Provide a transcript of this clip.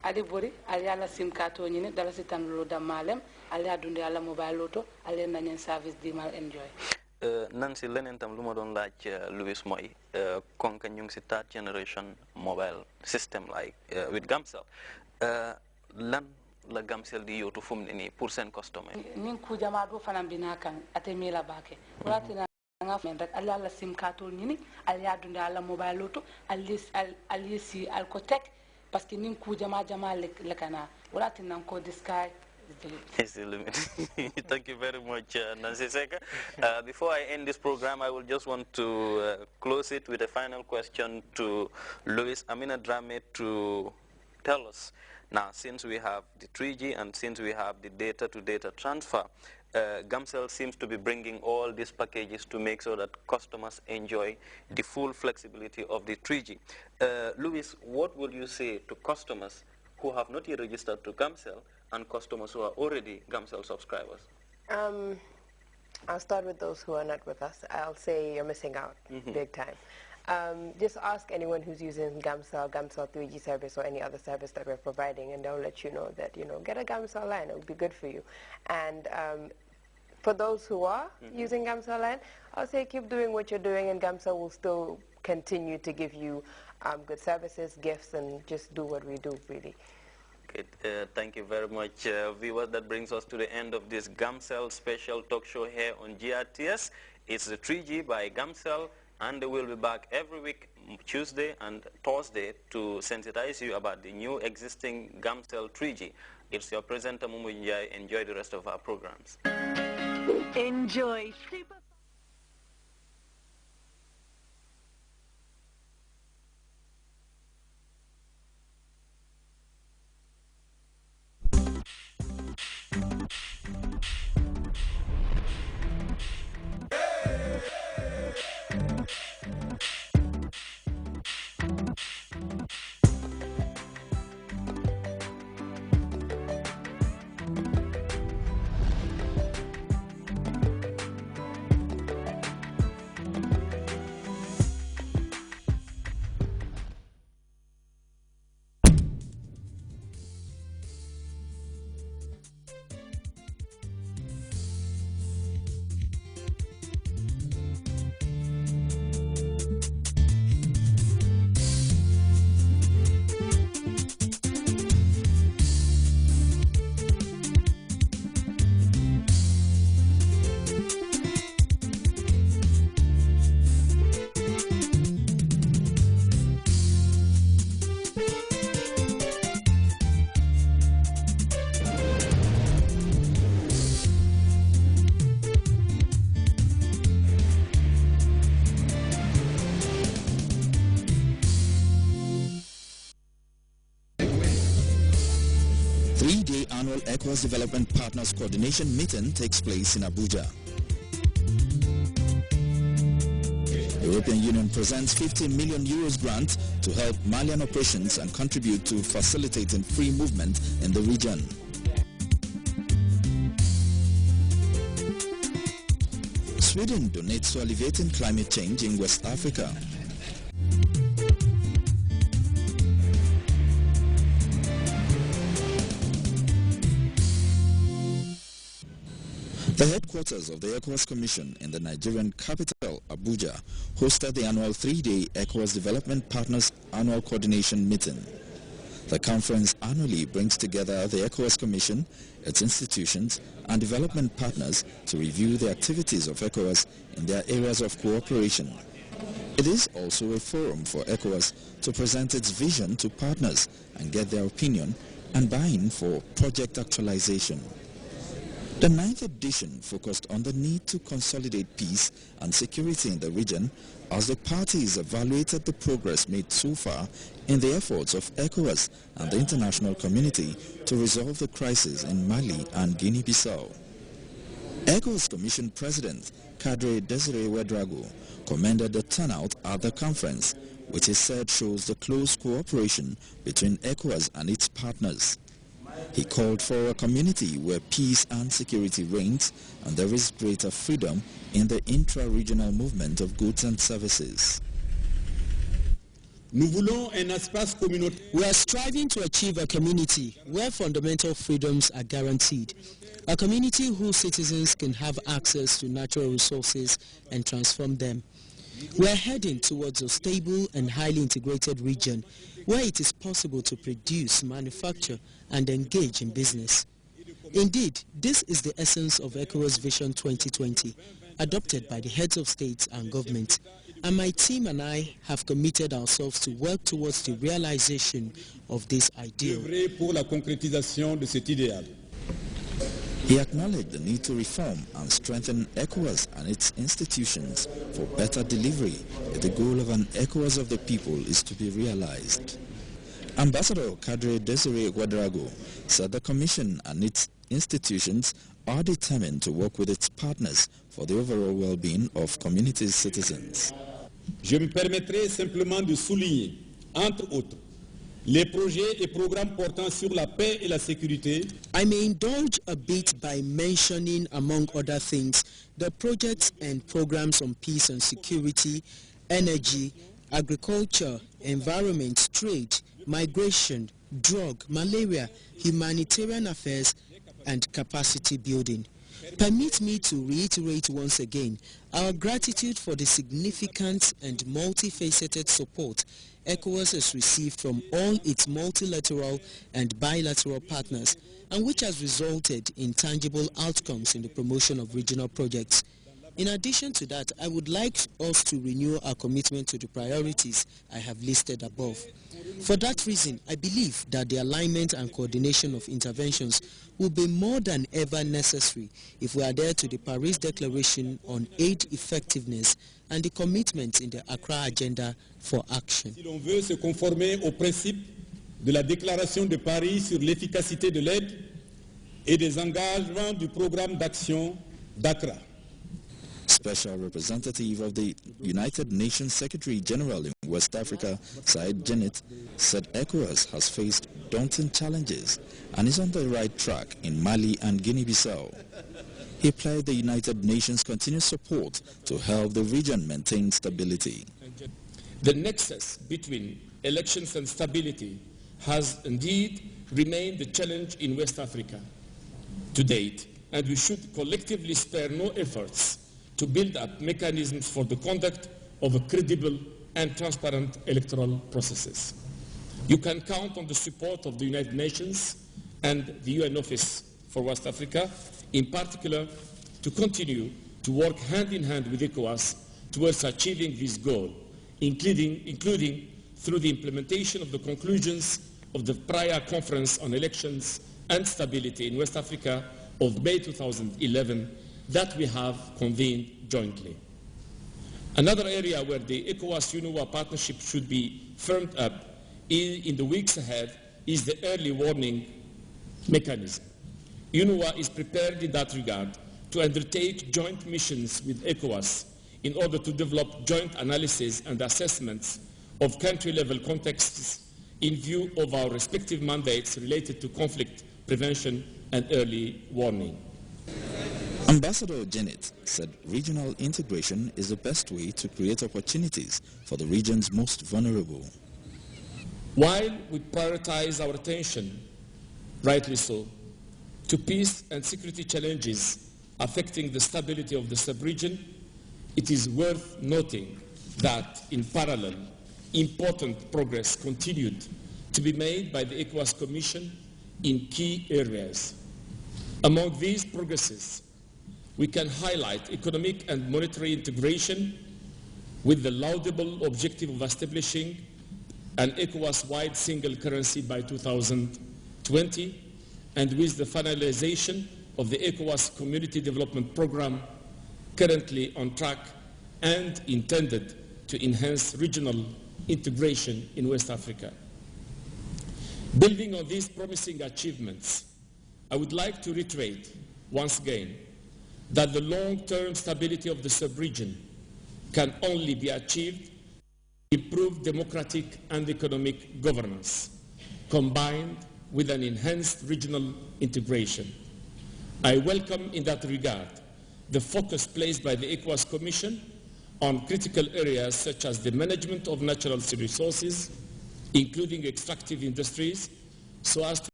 adi bori ali ala sim kato nyine dala sitan lo da malem ali adunde ala mobile loto ali nanyen service di mal enjoy. Nancy leneen tam lu ma doon laaj Louis mooy konka ñu ngi si third generation mobile system like with Gamcell lan la Gamcell di yóotu fu mu ne nii pour seen customer nin ku jama do fanam bina kan ate mi la baake wala nga fen rek ali ala sim kato nyine ali adunde ala mobile loto ali si al ko tek parce que nin ku jama le kana wala tinan ko the sky is the limit. Thank you very much, Nancy Seka. Before I end this program, I will just want to close it with a final question to Louis Amina Drame to tell us, now since we have the 3G and since we have the data-to-data transfer, Gamcell seems to be bringing all these packages to make sure that customers enjoy the full flexibility of the 3G. Louis, what would you say to customers who have not yet registered to Gamcell and customers who are already Gamcell subscribers? I'll start with those who are not with us. I'll say you're missing out big time. Just ask anyone who's using Gamcell 3G service or any other service that we're providing, and they'll let you know that, get a Gamcell line. It will be good for you. And for those who are using Gamcell line, I'll say keep doing what you're doing, and Gamcell will still continue to give you good services, gifts, and just do what we do, really. Okay, thank you very much, viewers. That brings us to the end of this Gamcell special talk show here on GRTS. It's the 3G by Gamcell, and we'll be back every week, Tuesday and Thursday, to sensitize you about the new existing Gamcell 3G. It's your presenter, Mumu Njai. Enjoy the rest of our programs. Enjoy. Three-day annual ECOWAS Development Partners Coordination Meeting takes place in Abuja. The European Union presents 50 million euros grant to help Malian operations and contribute to facilitating free movement in the region. Sweden donates to alleviating climate change in West Africa. The headquarters of the ECOWAS Commission in the Nigerian capital, Abuja, hosted the annual three-day ECOWAS Development Partners Annual Coordination Meeting. The conference annually brings together the ECOWAS Commission, its institutions, and development partners to review the activities of ECOWAS in their areas of cooperation. It is also a forum for ECOWAS to present its vision to partners and get their opinion and buy-in for project actualization. The 9th edition focused on the need to consolidate peace and security in the region as the parties evaluated the progress made so far in the efforts of ECOWAS and the international community to resolve the crisis in Mali and Guinea-Bissau. ECOWAS Commission President Kadri Desiree Ouedraogo commended the turnout at the conference, which he said shows the close cooperation between ECOWAS and its partners. He called for a community where peace and security reigns and there is greater freedom in the intra-regional movement of goods and services. Nous voulons un espace communautaire. We are striving to achieve a community where fundamental freedoms are guaranteed. A community whose citizens can have access to natural resources and transform them. We are heading towards a stable and highly integrated region where it is possible to produce, manufacture, and engage in business. Indeed, this is the essence of ECOWAS Vision 2020, adopted by the heads of states and government. And my team and I have committed ourselves to work towards the realization of this ideal. Pour la concrétisation de cet idéal. He acknowledged the need to reform and strengthen ECOWAS and its institutions for better delivery if the goal of an ECOWAS of the people is to be realized. Ambassador Kadri Desiree Ouedraogo said the Commission and its institutions are determined to work with its partners for the overall well-being of community's citizens. Je me permettrai simplement de souligner, entre autres, les projets et programmes portant sur la paix et la sécurité. I may indulge a bit by mentioning, among other things, the projects and programs on peace and security, energy, agriculture, environment, trade, migration, drug, malaria, humanitarian affairs, and capacity building. Permit me to reiterate once again our gratitude for the significant and multifaceted support ECOWAS has received from all its multilateral and bilateral partners, and which has resulted in tangible outcomes in the promotion of regional projects. In addition to that, I would like us to renew our commitment to the priorities I have listed above. For that reason, I believe that the alignment and coordination of interventions will be more than ever necessary if we adhere to the Paris Declaration on Aid Effectiveness and the commitments in the Accra Agenda for Action. Si l'on veut se conformer aux principes de la Déclaration de Paris sur l'efficacité de l'aide et des engagements du programme d'action d'Accra. Special Representative of the United Nations Secretary General in West Africa, Said Janet, said ECOWAS has faced daunting challenges and is on the right track in Mali and Guinea-Bissau. He pledged the United Nations' continued support to help the region maintain stability. The nexus between elections and stability has indeed remained the challenge in West Africa to date, and we should collectively spare no efforts to build up mechanisms for the conduct of a credible and transparent electoral processes. You can count on the support of the United Nations and the UN Office for West Africa, in particular, to continue to work hand in hand with ECOWAS towards achieving this goal, including through the implementation of the conclusions of the prior Conference on Elections and Stability in West Africa of May 2011 that we have convened jointly. Another area where the ECOWAS-UNUWA partnership should be firmed up in the weeks ahead is the early warning mechanism. UNUWA is prepared in that regard to undertake joint missions with ECOWAS in order to develop joint analysis and assessments of country-level contexts in view of our respective mandates related to conflict prevention and early warning. Ambassador Janet said regional integration is the best way to create opportunities for the region's most vulnerable. While we prioritize our attention, rightly so, to peace and security challenges affecting the stability of the sub-region, it is worth noting that in parallel, important progress continued to be made by the ECOWAS Commission in key areas. Among these progresses, we can highlight economic and monetary integration with the laudable objective of establishing an ECOWAS-wide single currency by 2020, and with the finalization of the ECOWAS Community Development Program currently on track and intended to enhance regional integration in West Africa. Building on these promising achievements, I would like to reiterate once again that the long-term stability of the sub-region can only be achieved with improved democratic and economic governance, combined with an enhanced regional integration. I welcome in that regard the focus placed by the ECOWAS Commission on critical areas such as the management of natural resources, including extractive industries, so as to